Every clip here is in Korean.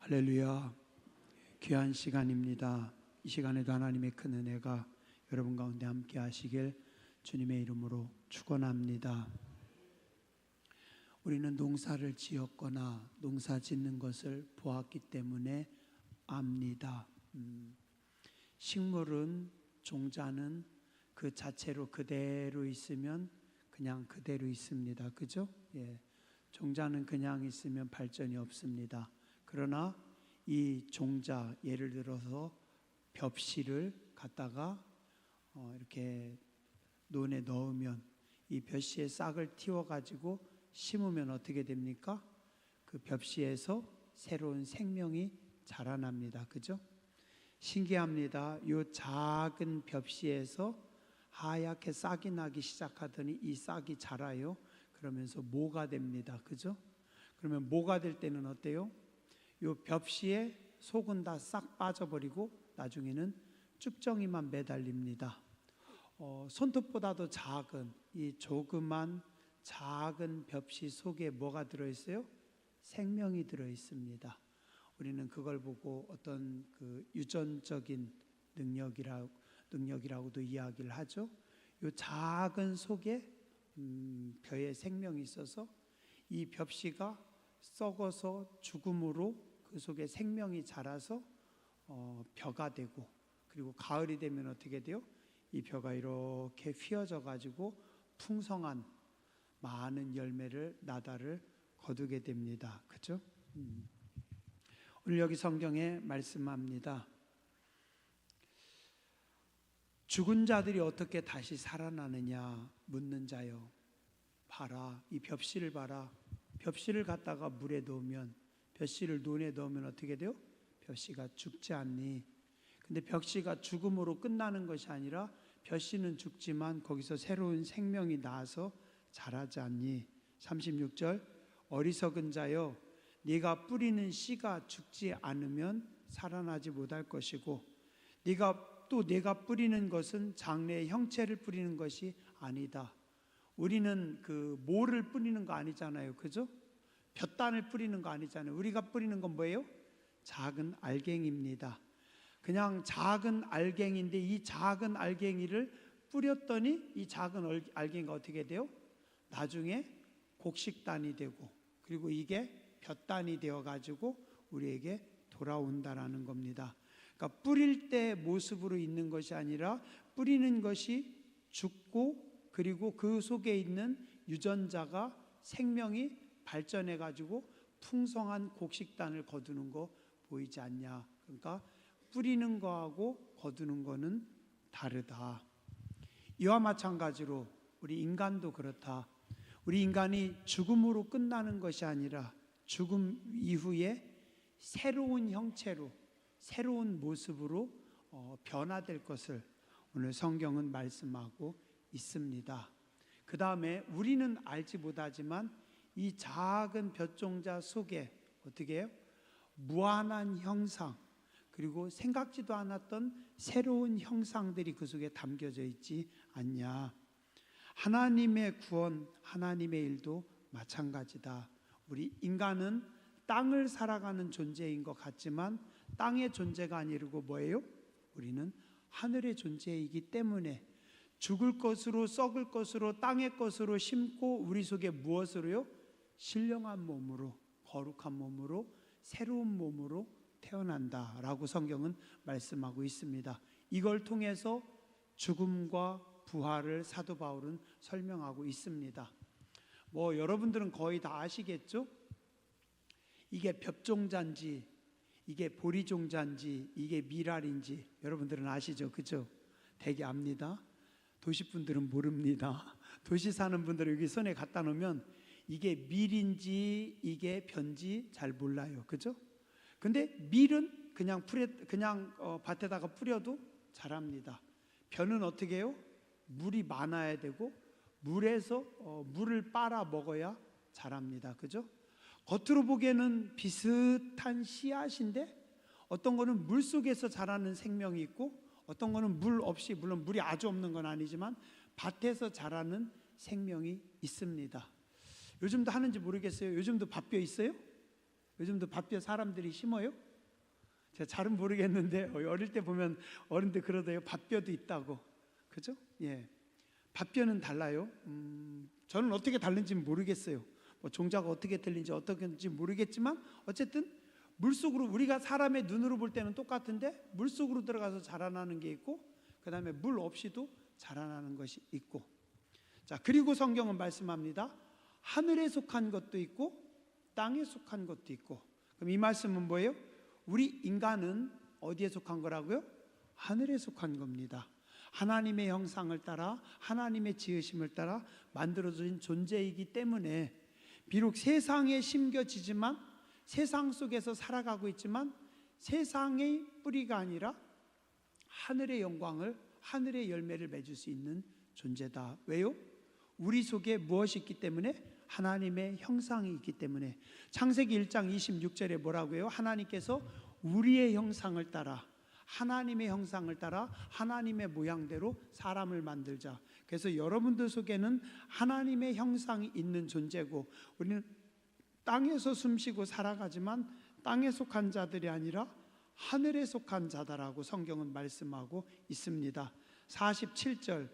할렐루야. 귀한 시간입니다. 이 시간에도 하나님의 큰 은혜가 여러분 가운데 함께 하시길 주님의 이름으로 축원합니다. 우리는 농사를 지었거나 농사 짓는 것을 보았기 때문에 압니다. 식물은, 종자는 그 자체로 그대로 있으면 그냥 그대로 있습니다. 그죠? 예. 종자는 그냥 있으면 발전이 없습니다. 그러나 이 종자, 예를 들어서 벽씨를 갖다가 이렇게 논에 넣으면 이 벽씨에 싹을 틔워가지고 심으면 어떻게 됩니까? 그 벽씨에서 새로운 생명이 자라납니다. 그죠? 신기합니다. 이 작은 벽씨에서 하얗게 싹이 나기 시작하더니 이 싹이 자라요. 그러면서 모가 됩니다. 그죠? 그러면 모가 될 때는 어때요? 이 벽씨에 속은 다 싹 빠져버리고 나중에는 쭉정이만 매달립니다. 손톱보다도 작은 이 조그만 작은 벽씨 속에 뭐가 들어있어요? 생명이 들어있습니다. 우리는 그걸 보고 어떤 그 유전적인 능력이라고도 이야기를 하죠. 이 작은 속에 벼에 생명이 있어서 이 벽씨가 썩어서 죽음으로 그 속에 생명이 자라서 벼가 되고, 그리고 가을이 되면 어떻게 돼요? 이 벼가 이렇게 휘어져 가지고 풍성한 많은 열매를, 나달을 거두게 됩니다. 그렇죠? 오늘 여기 성경에 말씀합니다. 죽은 자들이 어떻게 다시 살아나느냐 묻는 자여, 봐라, 이 벽씨를 봐라. 벽씨를 갖다가 물에 넣으면, 벽씨를 논에 넣으면 어떻게 돼요? 벽씨가 죽지 않니? 근데 벽씨가 죽음으로 끝나는 것이 아니라 벽씨는 죽지만 거기서 새로운 생명이 나서 자라지 않니? 36절, 어리석은 자여, 네가 뿌리는 씨가 죽지 않으면 살아나지 못할 것이고, 내가 뿌리는 것은 장래의 형체를 뿌리는 것이 아니다. 우리는 그 모를 뿌리는 거 아니잖아요. 그죠? 볕단을 뿌리는 거 아니잖아요. 우리가 뿌리는 건 뭐예요? 작은 알갱이입니다. 그냥 작은 알갱이인데 이 작은 알갱이를 뿌렸더니 이 작은 알갱이가 어떻게 돼요? 나중에 곡식단이 되고, 그리고 이게 볕단이 되어 가지고 우리에게 돌아온다라는 겁니다. 그러니까 뿌릴 때 모습으로 있는 것이 아니라 뿌리는 것이 죽고, 그리고 그 속에 있는 유전자가 생명이 발전해 가지고 풍성한 곡식단을 거두는 거 보이지 않냐? 그러니까 뿌리는 거하고 거두는 거는 다르다. 이와 마찬가지로 우리 인간도 그렇다. 우리 인간이 죽음으로 끝나는 것이 아니라 죽음 이후에 새로운 형체로, 새로운 모습으로 변화될 것을 오늘 성경은 말씀하고 있습니다. 그 다음에 우리는 알지 못하지만 이 작은 벼종자 속에 어떻게 해요? 무한한 형상, 그리고 생각지도 않았던 새로운 형상들이 그 속에 담겨져 있지 않냐. 하나님의 구원, 하나님의 일도 마찬가지다. 우리 인간은 땅을 살아가는 존재인 것 같지만 땅의 존재가 아니고 뭐예요? 우리는 하늘의 존재이기 때문에 죽을 것으로, 썩을 것으로, 땅의 것으로 심고 우리 속에 무엇으로요? 신령한 몸으로, 거룩한 몸으로, 새로운 몸으로 태어난다라고 성경은 말씀하고 있습니다. 이걸 통해서 죽음과 부활을 사도 바울은 설명하고 있습니다. 여러분들은 거의 다 아시겠죠? 이게 벽종자인지, 이게 보리종자인지, 이게 밀알인지 여러분들은 아시죠? 그죠? 되게 압니다. 도시분들은 모릅니다. 도시 사는 분들은 여기 손에 갖다 놓으면 이게 밀인지 이게 벼인지 잘 몰라요. 그죠? 근데 밀은 그냥 밭에다가 뿌려도 자랍니다. 벼는 어떻게 해요? 물이 많아야 되고 물에서 물을 빨아 먹어야 자랍니다. 그죠? 겉으로 보기에는 비슷한 씨앗인데 어떤 거는 물 속에서 자라는 생명이 있고 어떤 거는 물 없이, 물론 물이 아주 없는 건 아니지만 밭에서 자라는 생명이 있습니다. 요즘도 하는지 모르겠어요. 요즘도 밭벼 있어요? 요즘도 밭벼 사람들이 심어요? 제가 잘은 모르겠는데 어릴 때 보면 어른들 그러대요. 밭벼도 있다고. 그죠? 예. 밭벼는 달라요. 저는 어떻게 다른지 모르겠어요. 뭐 종자가 어떻게 틀린지 어떻게인지 모르겠지만 어쨌든 물속으로, 우리가 사람의 눈으로 볼 때는 똑같은데 물속으로 들어가서 자라나는 게 있고, 그 다음에 물 없이도 자라나는 것이 있고. 자, 그리고 성경은 말씀합니다. 하늘에 속한 것도 있고 땅에 속한 것도 있고. 그럼 이 말씀은 뭐예요? 우리 인간은 어디에 속한 거라고요? 하늘에 속한 겁니다. 하나님의 형상을 따라, 하나님의 지으심을 따라 만들어진 존재이기 때문에 비록 세상에 심겨지지만, 세상 속에서 살아가고 있지만 세상의 뿌리가 아니라 하늘의 영광을, 하늘의 열매를 맺을 수 있는 존재다. 왜요? 우리 속에 무엇이 있기 때문에? 하나님의 형상이 있기 때문에. 창세기 1장 26절에 뭐라고 해요? 하나님께서 우리의 형상을 따라, 하나님의 형상을 따라 하나님의 모양대로 사람을 만들자. 그래서 여러분들 속에는 하나님의 형상이 있는 존재고, 우리는 땅에서 숨쉬고 살아가지만 땅에 속한 자들이 아니라 하늘에 속한 자다라고 성경은 말씀하고 있습니다. 47절,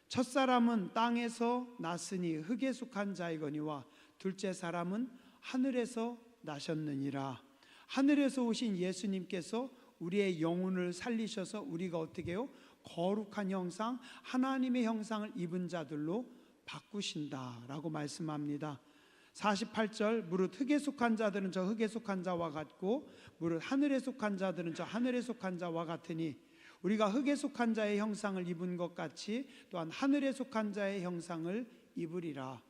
첫사람은 땅에서 났으니 흙에 속한 자이거니와 둘째 사람은 하늘에서 나셨느니라. 하늘에서 오신 예수님께서 우리의 영혼을 살리셔서 우리가 어떻게 해요? 거룩한 형상, 하나님의 형상을 입은 자들로 바꾸신다라고 말씀합니다. 48절, 무릇 흙에 속한 자들은 저 흙에 속한 자와 같고 무릇 하늘에 속한 자들은 저 하늘에 속한 자와 같으니 우리가 흙에 속한 자의 형상을 입은 것 같이 또한 하늘에 속한 자의 형상을 입으리라.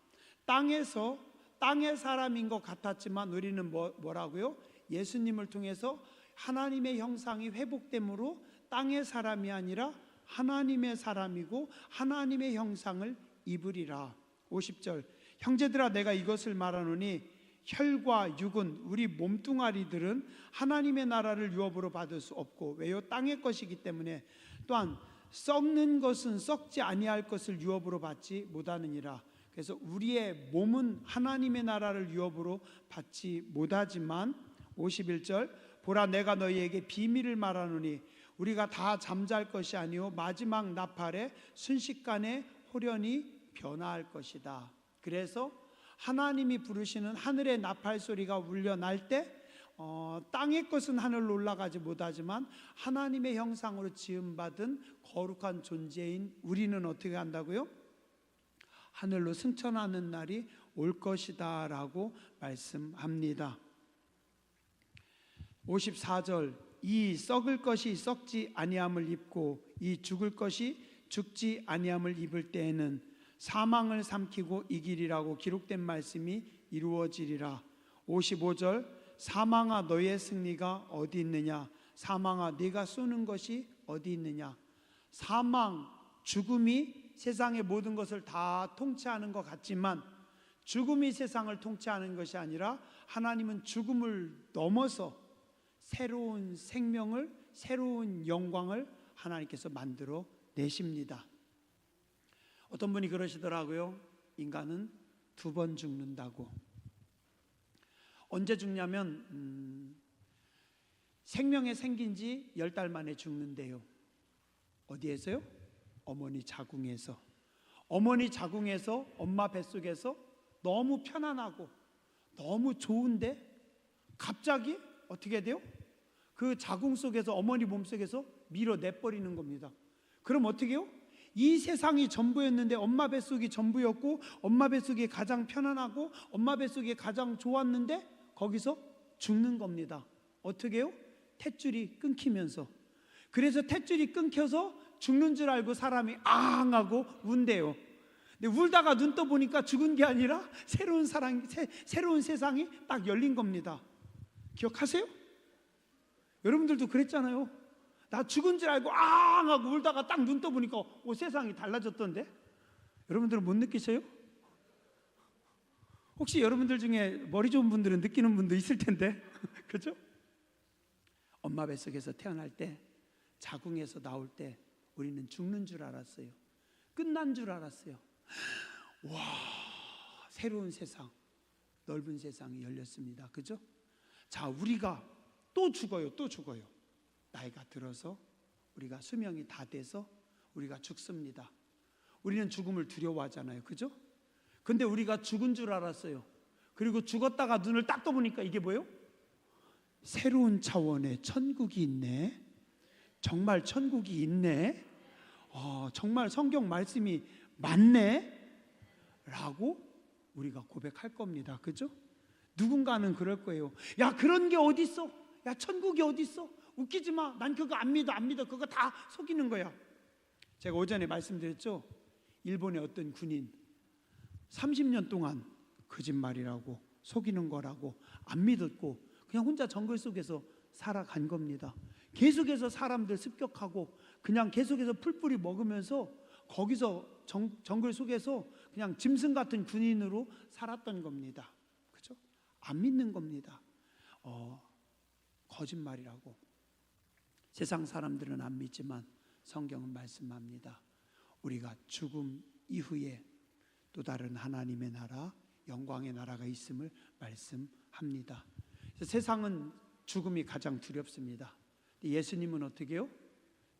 땅에서 땅의 사람인 것 같았지만 우리는 뭐라고요? 예수님을 통해서 하나님의 형상이 회복됨으로 땅의 사람이 아니라 하나님의 사람이고 하나님의 형상을 입으리라. 50절, 형제들아 내가 이것을 말하노니 혈과 육은 우리 몸뚱아리들은 하나님의 나라를 유업으로 받을 수 없고, 왜요? 땅의 것이기 때문에. 또한 썩는 것은 썩지 아니할 것을 유업으로 받지 못하느니라. 그래서 우리의 몸은 하나님의 나라를 유업으로 받지 못하지만, 51절, 보라 내가 너희에게 비밀을 말하노니 우리가 다 잠잘 것이 아니요 마지막 나팔에 순식간에 호련히 변화할 것이다. 그래서 하나님이 부르시는 하늘의 나팔 소리가 울려날 때 땅의 것은 하늘로 올라가지 못하지만 하나님의 형상으로 지음받은 거룩한 존재인 우리는 어떻게 한다고요? 하늘로 승천하는 날이 올 것이다 라고 말씀합니다. 54절, 이 썩을 것이 썩지 아니함을 입고 이 죽을 것이 죽지 아니함을 입을 때에는 사망을 삼키고 이기리라고 기록된 말씀이 이루어지리라. 55절, 사망아 너의 승리가 어디 있느냐? 사망아 네가 쏘는 것이 어디 있느냐? 사망, 죽음이 세상의 모든 것을 다 통치하는 것 같지만 죽음이 세상을 통치하는 것이 아니라 하나님은 죽음을 넘어서 새로운 생명을, 새로운 영광을 하나님께서 만들어 내십니다. 어떤 분이 그러시더라고요. 인간은 2번 죽는다고. 언제 죽냐면 생명이 생긴 지 10달 만에 죽는데요. 어디에서요? 어머니 자궁에서. 어머니 자궁에서, 엄마 뱃속에서 너무 편안하고 너무 좋은데 갑자기 어떻게 돼요? 그 자궁 속에서, 어머니 몸속에서 밀어내버리는 겁니다. 그럼 어떻게 해요? 이 세상이 전부였는데, 엄마 뱃속이 전부였고 엄마 뱃속이 가장 편안하고 엄마 뱃속이 가장 좋았는데 거기서 죽는 겁니다. 어떻게 해요? 탯줄이 끊기면서. 그래서 탯줄이 끊겨서 죽는 줄 알고 사람이 앙 하고 운대요. 근데 울다가 눈 떠보니까 죽은 게 아니라 새로운 세상이 딱 열린 겁니다. 기억하세요? 여러분들도 그랬잖아요. 나 죽은 줄 알고 앙 하고 울다가 딱 눈 떠보니까 세상이 달라졌던데. 여러분들은 못 느끼세요? 혹시 여러분들 중에 머리 좋은 분들은 느끼는 분도 있을 텐데 그렇죠? 엄마 뱃속에서 태어날 때, 자궁에서 나올 때 우리는 죽는 줄 알았어요. 끝난 줄 알았어요. 와, 새로운 세상, 넓은 세상이 열렸습니다. 그죠? 자, 우리가 또 죽어요. 또 죽어요. 나이가 들어서 우리가 수명이 다 돼서 우리가 죽습니다. 우리는 죽음을 두려워하잖아요. 그죠? 근데 우리가 죽은 줄 알았어요. 그리고 죽었다가 눈을 딱 떠보니까 이게 뭐예요? 새로운 차원의 천국이 있네. 정말 천국이 있네. 정말 성경 말씀이 맞네 라고 우리가 고백할 겁니다. 그죠? 누군가는 그럴 거예요. 야, 그런 게 어디 있어? 야, 천국이 어디 있어? 웃기지 마. 난 그거 안 믿어. 안 믿어. 그거 다 속이는 거야. 제가 오전에 말씀드렸죠. 일본의 어떤 군인 30년 동안 거짓말이라고 속이는 거라고 안 믿었고 그냥 혼자 정글 속에서 살아간 겁니다. 계속해서 사람들 습격하고 그냥 계속해서 풀뿌리 먹으면서 거기서 정글 속에서 그냥 짐승 같은 군인으로 살았던 겁니다. 그죠? 안 믿는 겁니다. 거짓말이라고. 세상 사람들은 안 믿지만 성경은 말씀합니다. 우리가 죽음 이후에 또 다른 하나님의 나라, 영광의 나라가 있음을 말씀합니다. 세상은 죽음이 가장 두렵습니다. 예수님은 어떻게 해요?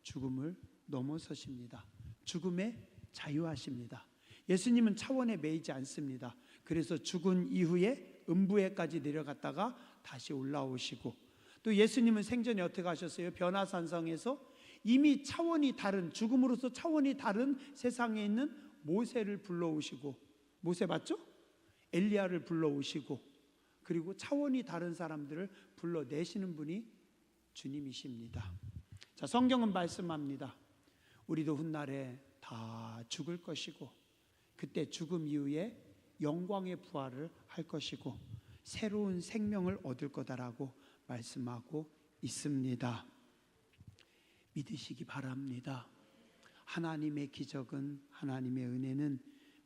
죽음을 넘어서십니다. 죽음에 자유하십니다. 예수님은 차원에 매이지 않습니다. 그래서 죽은 이후에 음부에까지 내려갔다가 다시 올라오시고, 또 예수님은 생전에 어떻게 하셨어요? 변화산성에서 이미 차원이 다른, 죽음으로서 차원이 다른 세상에 있는 모세를 불러오시고, 모세 맞죠? 엘리야를 불러오시고, 그리고 차원이 다른 사람들을 불러내시는 분이 주님이십니다. 자, 성경은 말씀합니다. 우리도 훗날에 다 죽을 것이고 그때 죽음 이후에 영광의 부활을 할 것이고 새로운 생명을 얻을 거다라고 말씀하고 있습니다. 믿으시기 바랍니다. 하나님의 기적은, 하나님의 은혜는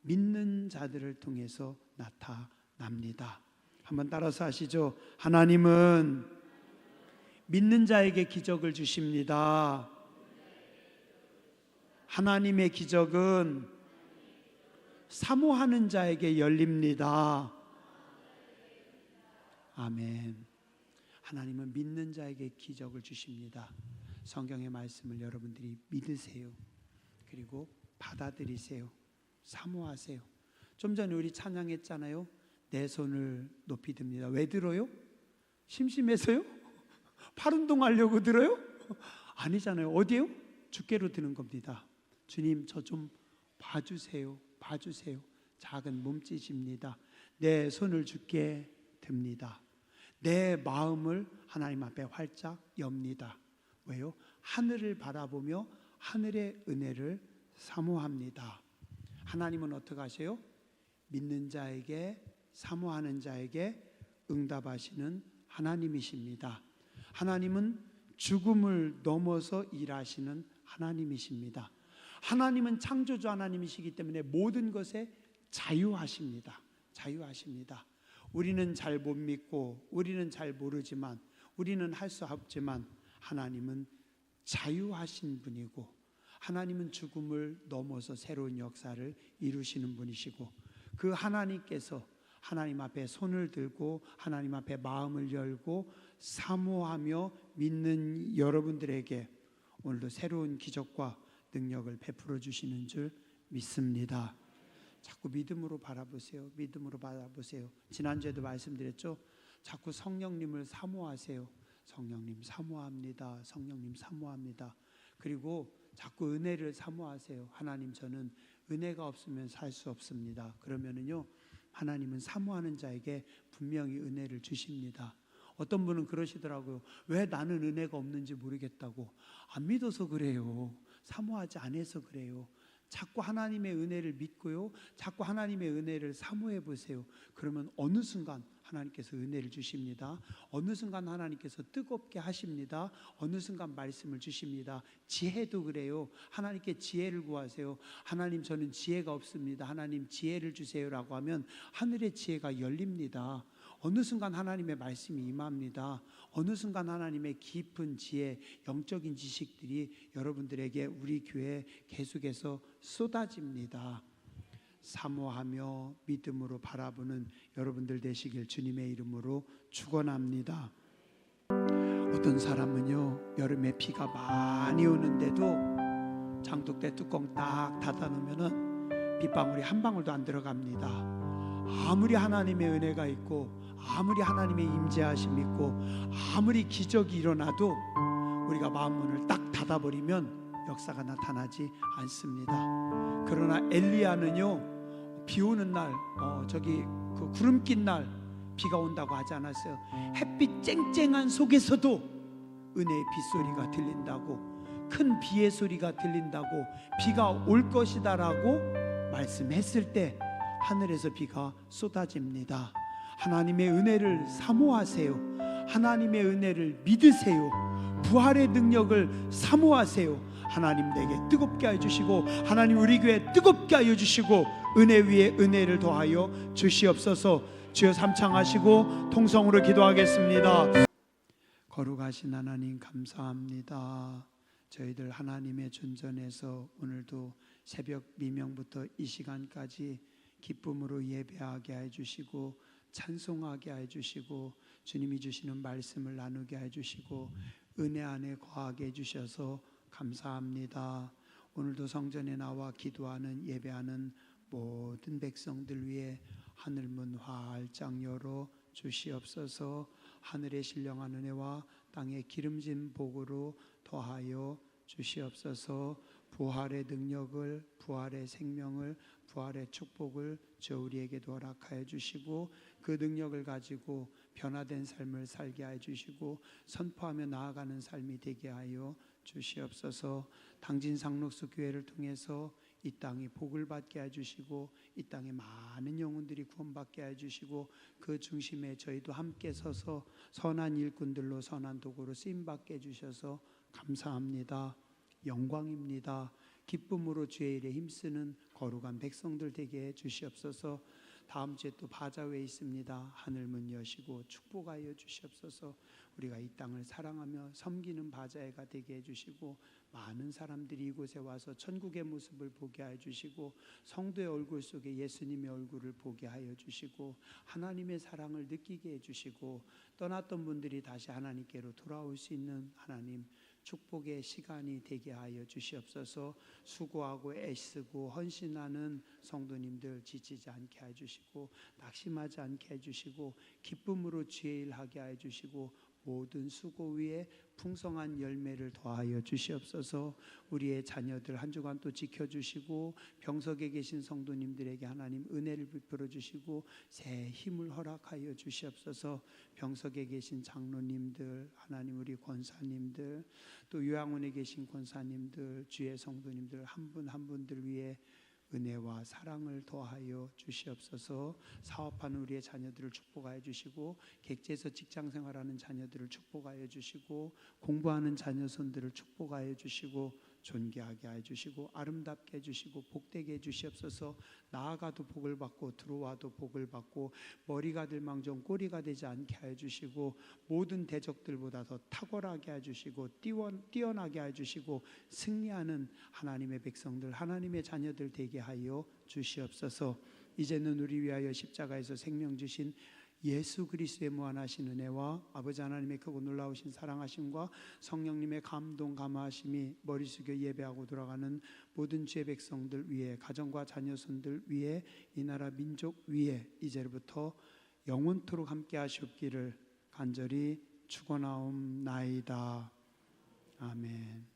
믿는 자들을 통해서 나타납니다. 한번 따라서 하시죠. 하나님은 믿는 자에게 기적을 주십니다. 하나님의 기적은 사모하는 자에게 열립니다. 아멘. 하나님은 믿는 자에게 기적을 주십니다. 성경의 말씀을 여러분들이 믿으세요. 그리고 받아들이세요. 사모하세요. 좀 전에 우리 찬양했잖아요. 내 손을 높이 듭니다. 왜 들어요? 심심해서요? 팔 운동하려고 들어요? 아니잖아요. 어디에요? 주께로 드는 겁니다. 주님, 저 좀 봐주세요. 봐주세요. 작은 몸짓입니다. 내 손을 주께 듭니다. 내 마음을 하나님 앞에 활짝 엽니다. 왜요? 하늘을 바라보며 하늘의 은혜를 사모합니다. 하나님은 어떻게 하세요? 믿는 자에게, 사모하는 자에게 응답하시는 하나님이십니다. 하나님은 죽음을 넘어서 일하시는 하나님이십니다. 하나님은 창조주 하나님이시기 때문에 모든 것에 자유하십니다. 자유하십니다. 우리는 잘 못 믿고 우리는 잘 모르지만 우리는 할 수 없지만 하나님은 자유하신 분이고 하나님은 죽음을 넘어서 새로운 역사를 이루시는 분이시고 그 하나님께서 하나님 앞에 손을 들고 하나님 앞에 마음을 열고 사모하며 믿는 여러분들에게 오늘도 새로운 기적과 능력을 베풀어 주시는 줄 믿습니다. 자꾸 믿음으로 바라보세요. 믿음으로 바라보세요. 지난주에도 말씀드렸죠. 자꾸 성령님을 사모하세요. 성령님 사모합니다. 성령님 사모합니다. 그리고 자꾸 은혜를 사모하세요. 하나님, 저는 은혜가 없으면 살 수 없습니다. 그러면은요, 하나님은 사모하는 자에게 분명히 은혜를 주십니다. 어떤 분은 그러시더라고요. 왜 나는 은혜가 없는지 모르겠다고. 안 믿어서 그래요. 사모하지 않아서 그래요. 자꾸 하나님의 은혜를 믿고요, 자꾸 하나님의 은혜를 사모해 보세요. 그러면 어느 순간 하나님께서 은혜를 주십니다. 어느 순간 하나님께서 뜨겁게 하십니다. 어느 순간 말씀을 주십니다. 지혜도 그래요. 하나님께 지혜를 구하세요. 하나님, 저는 지혜가 없습니다. 하나님 지혜를 주세요라고 하면 하늘의 지혜가 열립니다. 어느 순간 하나님의 말씀이 임합니다. 어느 순간 하나님의 깊은 지혜, 영적인 지식들이 여러분들에게 우리 교회에 계속해서 쏟아집니다. 사모하며 믿음으로 바라보는 여러분들 되시길 주님의 이름으로 축원합니다. 어떤 사람은요, 여름에 비가 많이 오는데도 장독대 뚜껑 딱 닫아 놓으면은 빗방울이 한 방울도 안 들어갑니다. 아무리 하나님의 은혜가 있고 아무리 하나님의 임재하심이 있고 아무리 기적이 일어나도 우리가 마음 문을 딱 닫아버리면 역사가 나타나지 않습니다. 그러나 엘리야는요, 비 오는 날, 그 구름 낀 날 비가 온다고 하지 않았어요. 햇빛 쨍쨍한 속에서도 은혜의 빗소리가 들린다고, 큰 비의 소리가 들린다고, 비가 올 것이다라고 말씀했을 때 하늘에서 비가 쏟아집니다. 하나님의 은혜를 사모하세요. 하나님의 은혜를 믿으세요. 부활의 능력을 사모하세요. 하나님 내게 뜨겁게 해주시고 하나님 우리 교회 뜨겁게 하여 주시고 은혜 위에 은혜를 더하여 주시옵소서. 주여 삼창하시고 통성으로 기도하겠습니다. 거룩하신 하나님 감사합니다. 저희들 하나님의 존전에서 오늘도 새벽 미명부터 이 시간까지 기쁨으로 예배하게 해주시고 찬송하게 해주시고 주님이 주시는 말씀을 나누게 해주시고 은혜 안에 거하게 해주셔서 감사합니다. 오늘도 성전에 나와 기도하는 예배하는 모든 백성들 위해 하늘문 활짝 열어 주시옵소서. 하늘의 신령한 은혜와 땅의 기름진 복으로 더하여 주시옵소서. 부활의 능력을, 부활의 생명을, 부활의 축복을 저 우리에게도 허락하여 주시고 그 능력을 가지고 변화된 삶을 살게 하여 주시고 선포하며 나아가는 삶이 되게 하여 주시옵소서. 당진 상록수 교회를 통해서 이 땅이 복을 받게 해주시고 이 땅에 많은 영혼들이 구원받게 해주시고 그 중심에 저희도 함께 서서 선한 일꾼들로 선한 도구로 쓰임받게 해주셔서 감사합니다. 영광입니다. 기쁨으로 주의 일에 힘쓰는 거룩한 백성들 되게 해주시옵소서. 다음 주에 또 바자회 있습니다. 하늘문 여시고 축복하여 주시옵소서. 우리가 이 땅을 사랑하며 섬기는 바자회가 되게 해주시고 많은 사람들이 이곳에 와서 천국의 모습을 보게 해주시고 성도의 얼굴 속에 예수님의 얼굴을 보게 하여 주시고 하나님의 사랑을 느끼게 해주시고 떠났던 분들이 다시 하나님께로 돌아올 수 있는 하나님 축복의 시간이 되게 하여 주시옵소서. 수고하고 애쓰고 헌신하는 성도님들 지치지 않게 해주시고 낙심하지 않게 해주시고 기쁨으로 주의 일 하게 해주시고 모든 수고 위에 풍성한 열매를 더하여 주시옵소서. 우리의 자녀들 한 주간 또 지켜주시고 병석에 계신 성도님들에게 하나님 은혜를 베풀어 주시고 새 힘을 허락하여 주시옵소서. 병석에 계신 장로님들 하나님 우리 권사님들 또 요양원에 계신 권사님들 주의 성도님들 한 분 한 분들 위해 은혜와 사랑을 더하여 주시옵소서. 사업하는 우리의 자녀들을 축복하여 주시고 객지에서 직장생활하는 자녀들을 축복하여 주시고 공부하는 자녀손들을 축복하여 주시고 존귀하게 해주시고 아름답게 해주시고 복되게 해주시옵소서. 나아가도 복을 받고 들어와도 복을 받고 머리가 될 망정 꼬리가 되지 않게 해주시고 모든 대적들보다 더 탁월하게 해주시고 뛰어나게 해주시고 승리하는 하나님의 백성들 하나님의 자녀들 되게 하여 주시옵소서. 이제는 우리 위하여 십자가에서 생명 주신 예수 그리스도의 무한하신 은혜와 아버지 하나님의 크고 놀라우신 사랑하심과 성령님의 감동 감화하심이 머리 숙여 예배하고 돌아가는 모든 주의 백성들 위에 가정과 자녀손들 위에 이 나라 민족 위에 이제부터 영원토록 함께 하시옵기를 간절히 축원하옵나이다. 아멘.